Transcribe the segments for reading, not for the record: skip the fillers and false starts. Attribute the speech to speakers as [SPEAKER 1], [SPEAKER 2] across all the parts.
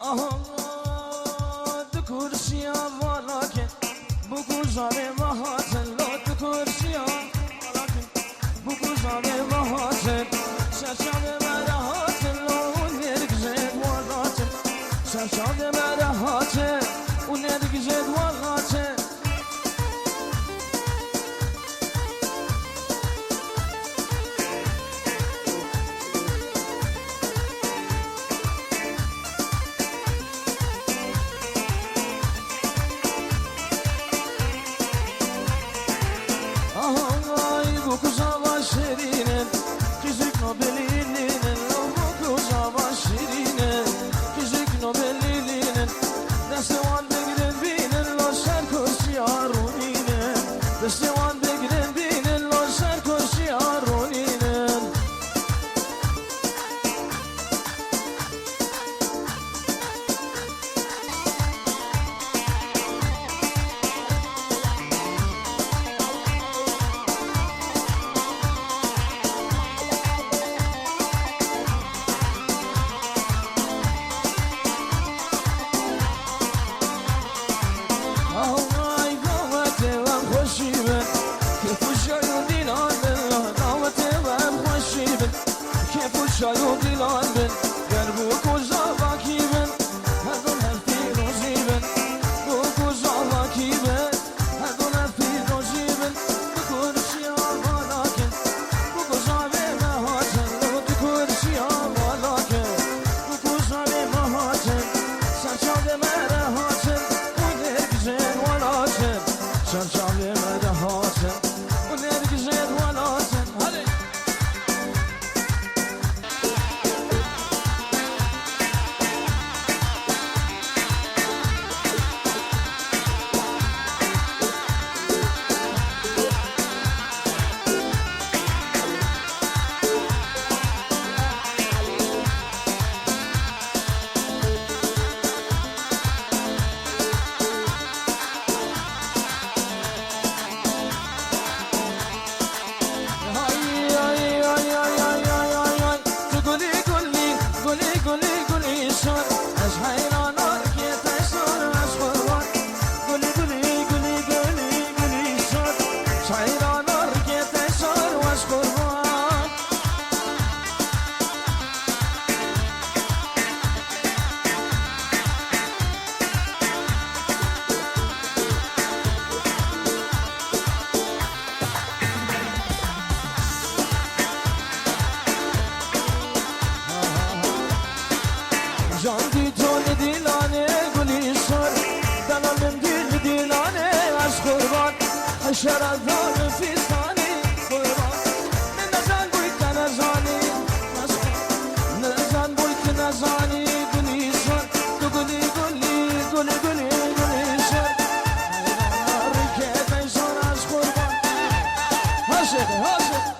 [SPEAKER 1] آهاد کرسیا والا که بگذار مهاتن لات کرسیا والا که بگذار مهاتن سرشاد مرهاتن لو نرگزد والاتن سرشاد مرهاتن و نرگزد والاتن شايو دلال بن قلبك وزاواكي بن هذول هالفي روزي بن بوك وزاواكي بن هذول هالفي روزي بن بكون شيار ولكن بوك وزاوي مهاتن لو تكون شيار ولكن بوك وزاوي مهاتن سرشاد مرهاتن ونرجزين ولاتن سرشاد مرهاتن ونرجزين ولاتن هلي جاندی جون دیلانه گلی سر دلم دل دیلانه از قربان حشرات دار فیستانی قربان نزان بویت نزانی نزان بویت نزانی گلی سر تو گلی گلی گلی گلی گلی سر رکت ایشان از قربان هاشد هاشد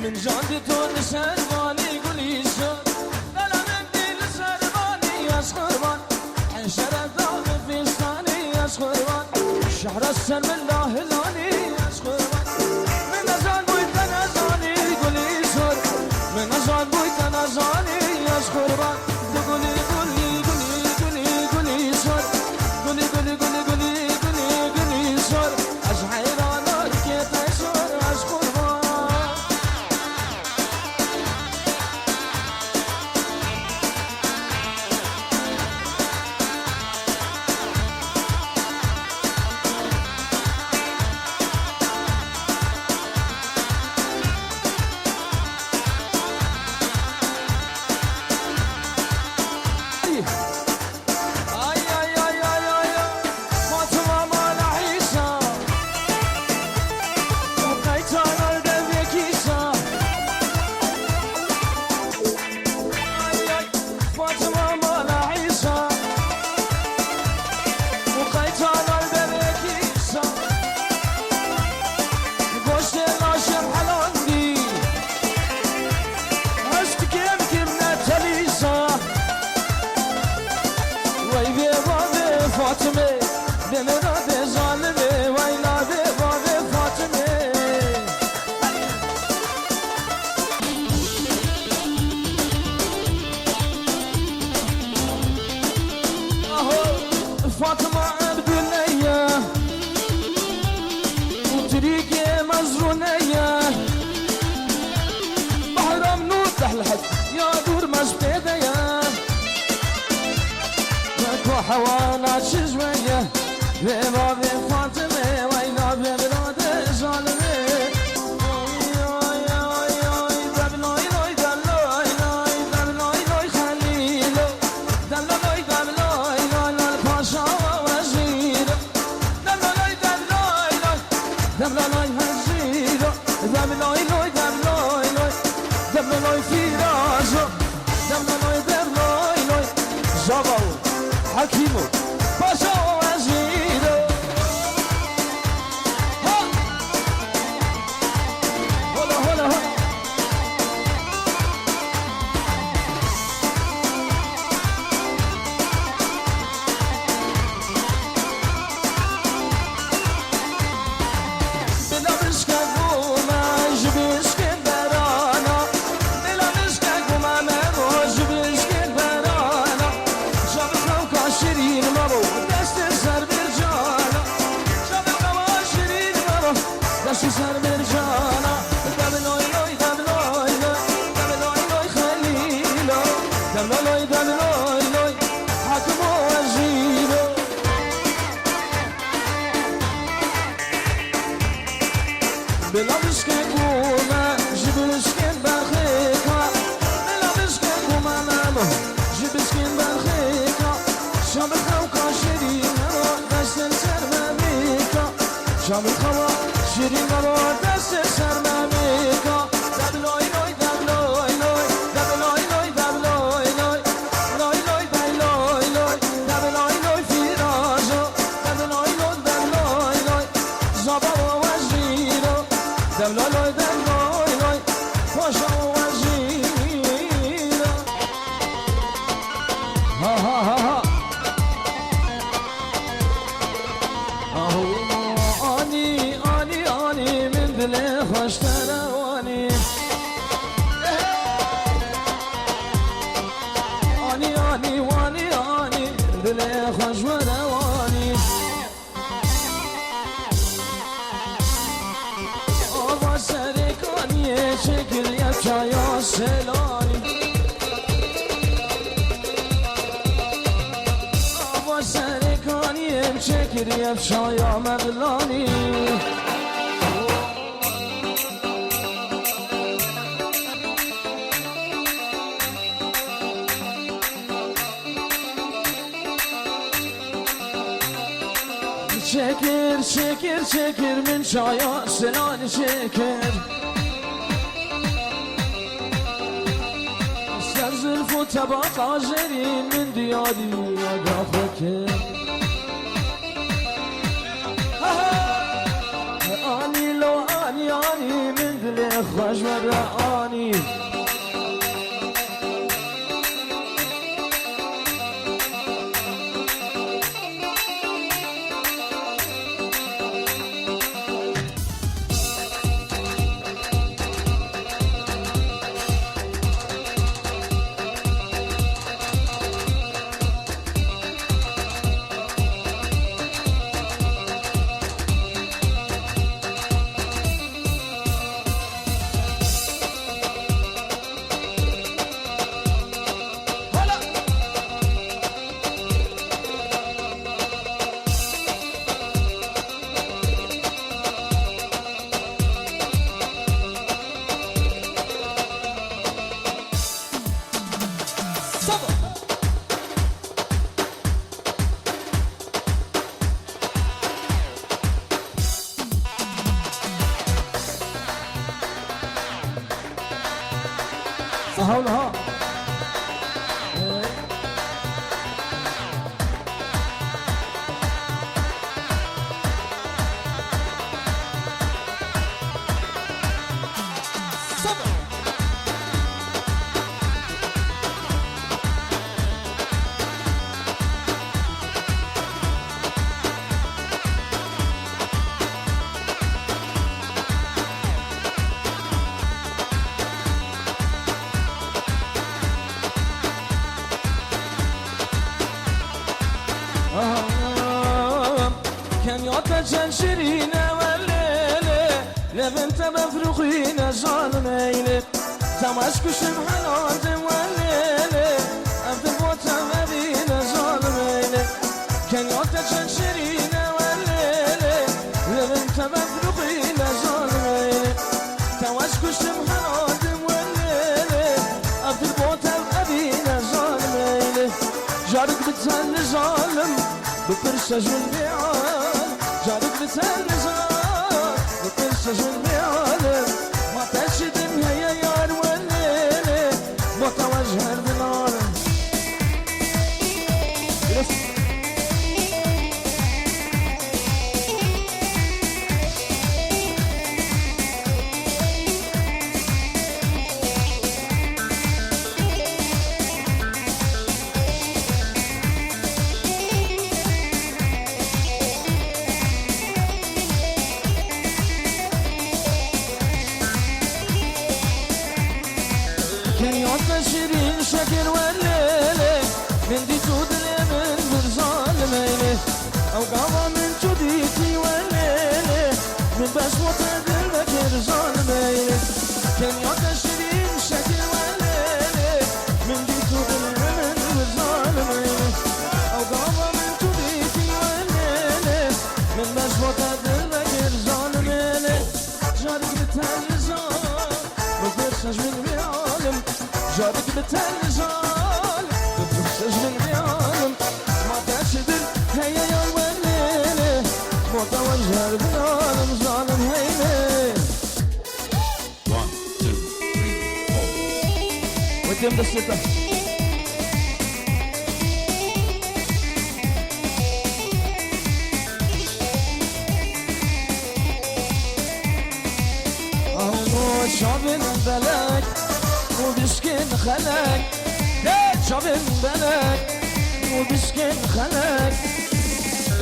[SPEAKER 1] من جاندی تو سربانی گلی سر دلم دل سربانی از قربان حشرت داغ فیستانی از قربان شهر السر من لاهلانی از قربان من نزان بویت نزانی گلی سر من نزان بویت نزانی از قربان تو گلی گلی گلی گلی گلی سر گلی گلی گلی گلی گلی گلی سر از حیران رکت ایشان از قربان Fatıma مراد ظالمه ویلا به باب فاطمه فاطمه عبدالله وطريقي مزرونيه بحرم نور تحلحد يا دور مسبيديه مكو حوالات شزويه بباب فاطمه ويلا ببلاد ظالمه حكيمو باشا وزيرو ها هلا هلا هلا بلا مسكك وما جبسك برانا بلا مسكك وما ما جبسك برانا شبكة شيرين مابو دست سر برجانا شبكة شيرين مابو دست سر برجانا دبلوي لوي دبلوي لوي دبلوي لوي خليلو دبلوي دبلوي لوي حكم وزيرو بلا مسكك وما جبسك برخيكا بلا مسكك وما مامو جبسك برخيكا شبكة وكاشرين مرو دست سر ماميكا شبكة وشيرين مرو دست سر ماميكا دبلوي لوي دبلوي لوي دبلوي لوي دبلوي لوي لوي لوي دبلوي لوي دبلوي لوي في رازو دبلوي لوي دبلوي لوي زبا وزيرو دبلوي لوي دبلوي لوي باشا وزيرو ها ها ها ها آنی آنی آنی من دل خوش تروانی آنی آنی وانی آنی دل خوش روانی آوا سرکانی شکل یک چایا سلانی سرکانیم چکریم شایا مغلانی شکر شکر شکر من شایا سلان شکر زلف و طبق آجری من دیاری آگاه فکر آنی لو آنی آنی من دل خوش و رعانی حولها كان يعطى شيرينة والليلة لبنت مفروخين ظالمين تمشكو شمحنات والليلة أبد بوتا مدينة ظالمين كان يعطى شيرينة والليلة لبنت مفروخين ظالمين تمشكو شمحنات والليلة أبد بوتا مدينة ظالمين جارك بتسال ظالم بترشج البيعان جارك بتسال ظالم بترشج البيعان ما تشد هي يار والليلة ما توجه النار كان يعطى شيرين شكر والليلة من دي تودلي من برظالميني أو قاوة من جديتي والليلة من بس وطن بكر ظالميني كان يعطى شيرين شكر والليلة من دي تودلي من برظالميني أو قاوة من جديتي والليلة من بس وطن بكر ظالميني جارك بتهلزان وبرشج من بيعالم جارك بتهلزان وبرشج من بيعالم ما تشدل هيا يا الوليلة متوجه بالعالم ظالم هيلة
[SPEAKER 2] 1 2 3 4
[SPEAKER 1] وتم بالستة شابن بلك وبسكن خلك شابن بلك وبسكن خلك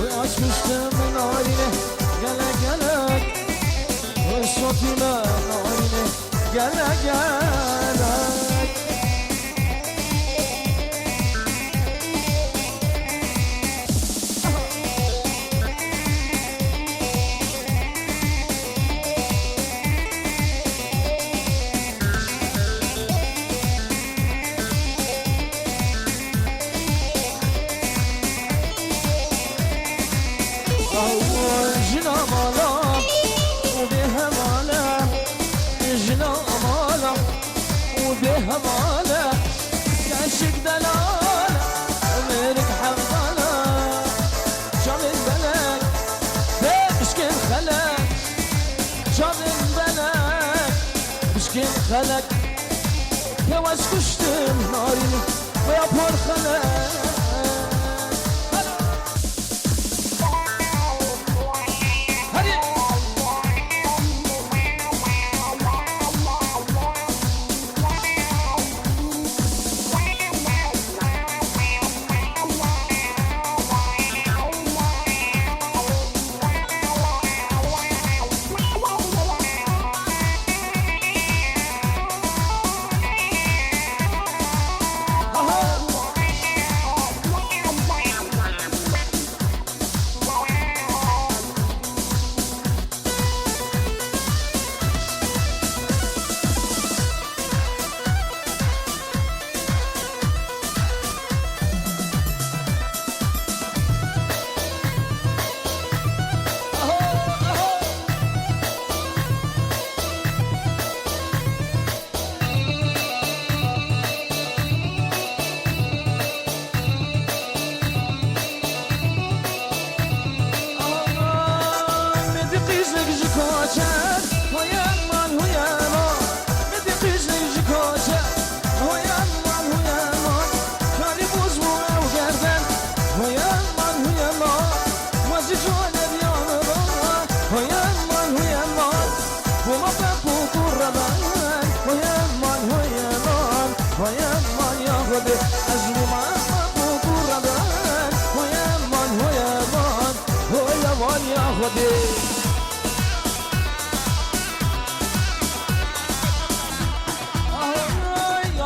[SPEAKER 1] ويعش مشتم من عينه قلق قلق والصوت ما عينه قلق قلق جنا مالا وبيها مالا جنا مالا وبيها مالا كاشك دلال أمرك حمالا جامن بلك بشكن خلك جامن بلك بشكن خلك يا واش كشتم ناري ويا بور خلك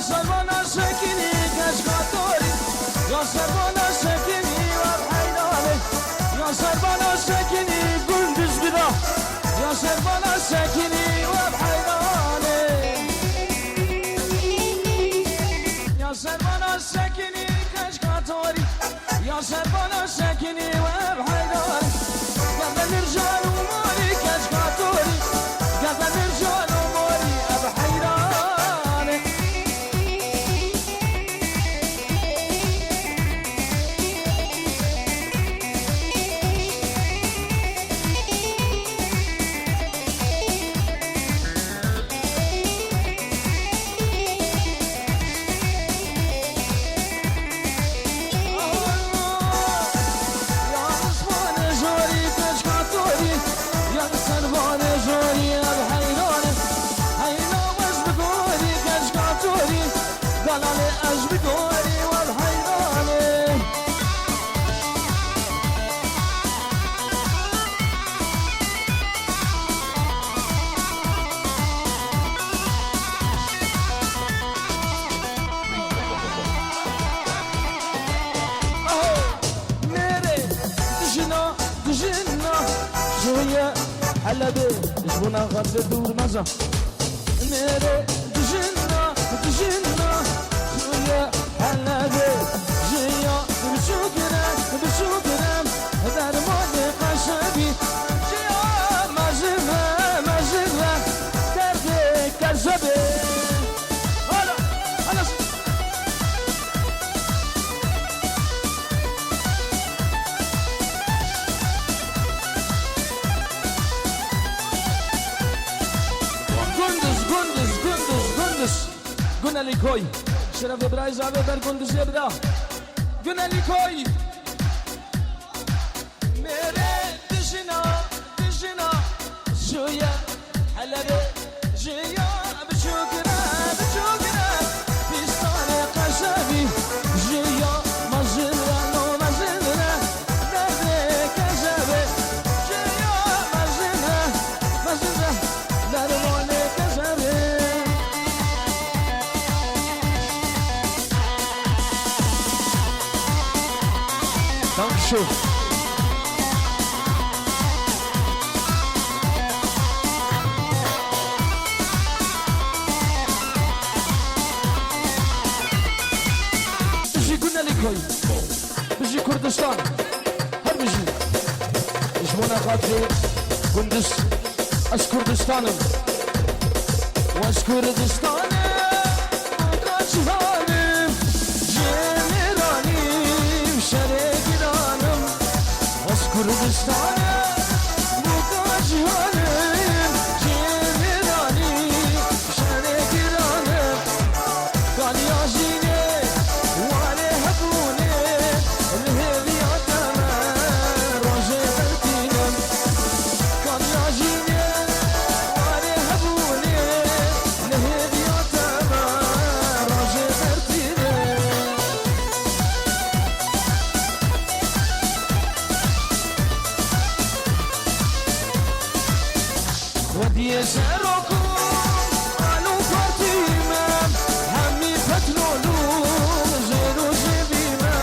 [SPEAKER 1] سربانا سكيني كشكاتوري يا سربانا سكيني وابحي سربانا ساكني وبحيران قبل نرجع أموري كشكاتوري قبل نرجع أموري بحيران حلبي جبنا غد دور مزا ميري دجنا شوية حلبي جيا بشوكنا درمان قشبي جيا مجرة دردي كذبي هلا قلنا لي كوي شرف برايز عبي برقندس يبدا قلنا لي كوي ميري دجنا شوية حلبي جيا بشوكنا بيستاني قشبي جيا مجرة دردي كذبي جيا مجرة درماني كذبي شوف بيجي قلنا لي كوي بيجي كردستان هر بيجي جبونا خاطري قندس اش كردستانم واش كردستانم وكاشهانم جنرانيم شرقرانم واش كردستانم وكاشهانم جنرانيم شرقرانم كان ياجيني واني هبوني الهيليات روجي بلتينم كان ياجيني واني هبوني الهيليات روجي بلتينم ودي سركم قالوا فاطمة همي فتنولوم زيرو زبيمة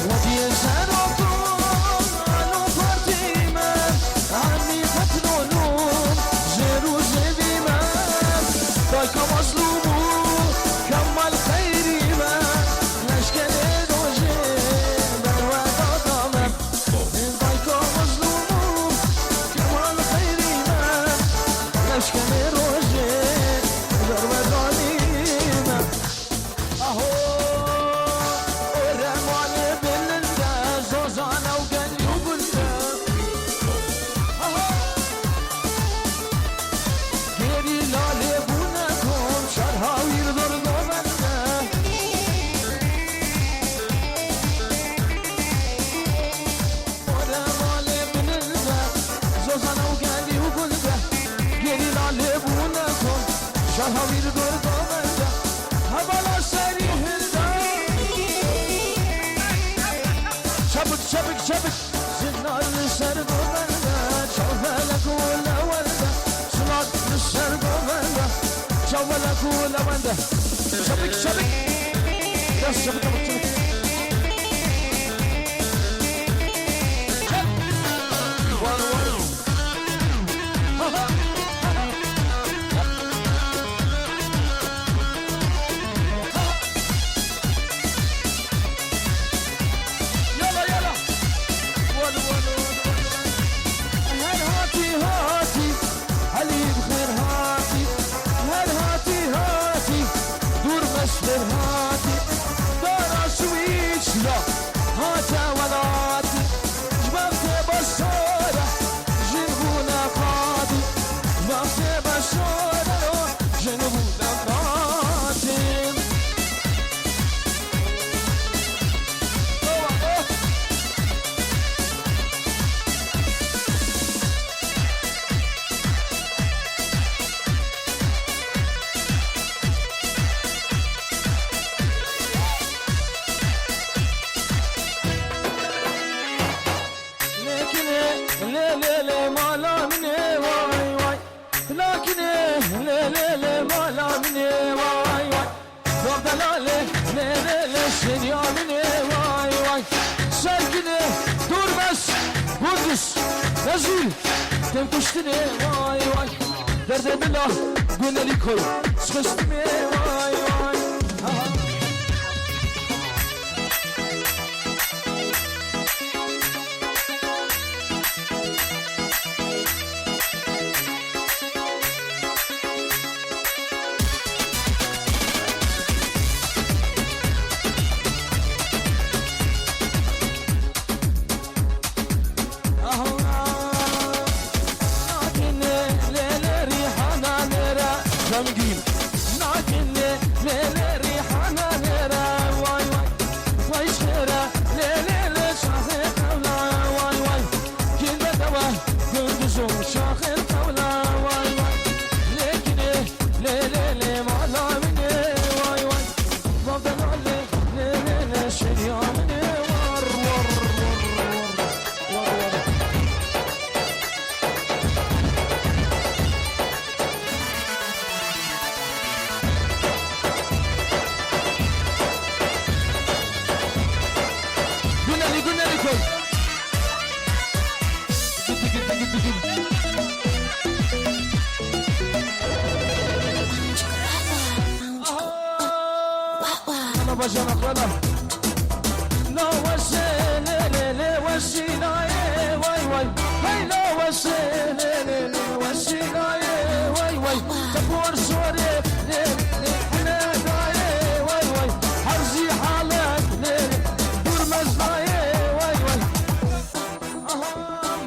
[SPEAKER 1] ودي سركم قالوا فاطمة همي فتنولوم زيرو زبيمة دايكا مظلومو كمال خيريمة لشكن روجي بروادا دامم دايكا مظلومو كمال خيريمة لشكن روجي بروادا دامم اهو رماني بلنده زوزانه وقلي وبلده اهو گیری لاله بونه کن شرهاوی رو دور دوبنده رماني بلنده زوزانه وقلي وبلده گیری لاله بونه کن شرهاوی رو دور دوبنده هوالا سری هنده شبك زنار لسر دوبنده شوفلك ولا ورده صناد لسر دوبنده شوفلك ولا ورده شبك يس شبك يلا عباس نزيل تم كشتني واي واي درد بالله قلنا لي كل سخشتني واي واي بجنق ولا لا وسيل لي وسيلة واي واي هاي لا وسيل لي وسيلة واي واي تبور سوري احنا داي واي واي حرزي حالك دور مزاي واي واي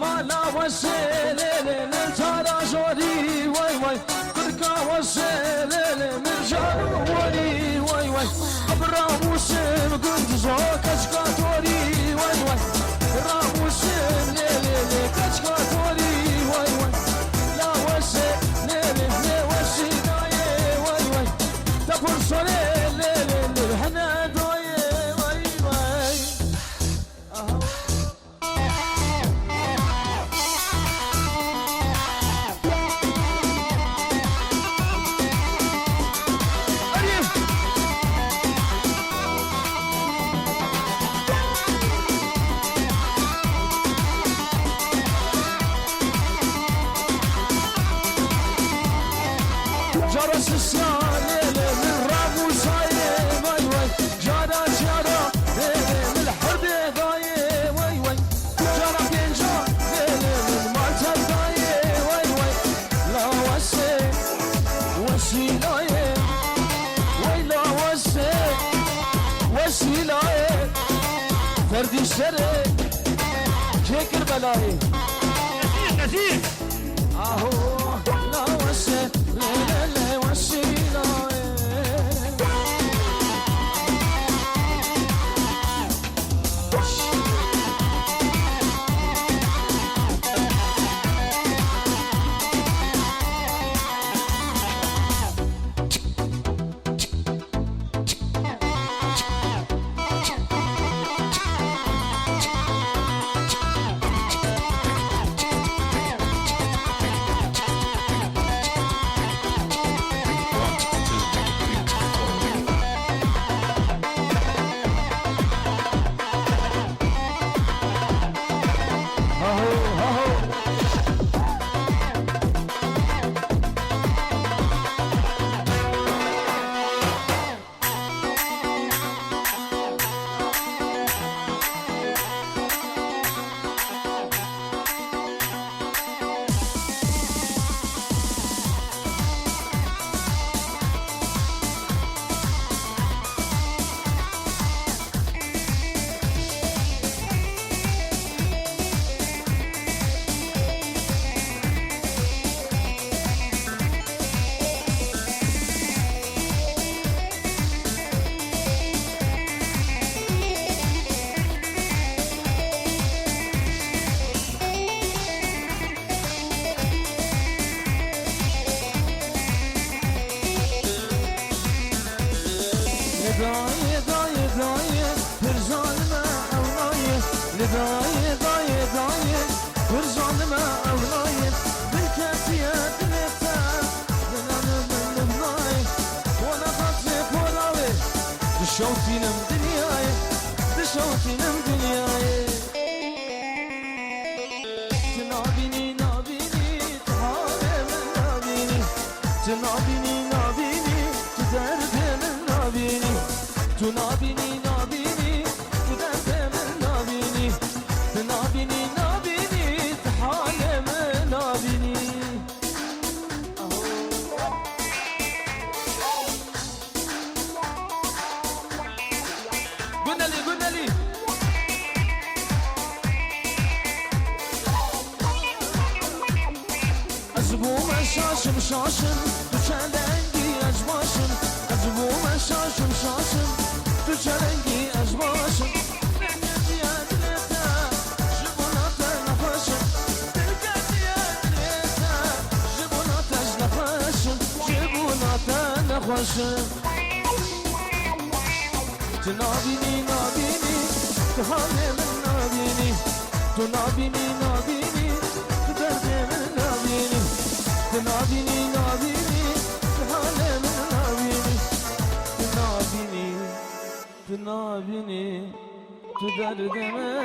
[SPEAKER 1] ما لا وسيل لي ترى جوري واي واي تركا وسيل من جاروري واي واي راموسم قلت زوك اشكاتوري واي واي راموسم ليلي كشكاتوري واي واي لا وسي ليلي وسي داي واي واي تفر صلي ليلي هنا داي واي واي جرس السالي من راموس واي واي جارا جارا من الحرب ضاي واي واي جارا بينجا من مالتا ضاي واي واي لا وسي وسيلاي واي لا وسي وسيلاي فردي شري كيكر بلاي نزيل اهو لا وسي لا وسيلاي لداية داية داية ورجعن ما أولاية بالكافيات نفتح لنا من الناي وانا خاطري فوراوي دشوتي نم دنياي دشوتي نم دنياي نابینی نابینی تو درد من نابینی تو نابینی نابینی تو حال من نابینی قلنا لي قلنا لي أزبو مشاشم شاشم تو چلنگی ازباشم أزبو مشاشم شاشم تو چلنگی ازباشم دلگردی ادلیتا جبوناتا نفاشم دلگردی ادلیتا جبوناتا نفاشم جبوناتا نخواشم تو نابینی نابینی تو حال من نابینی تو نابینی نابینی تو درد من نابینی تو نابینی نابینی تو حال من نابینی تو نابینی تو نابینی تو درد من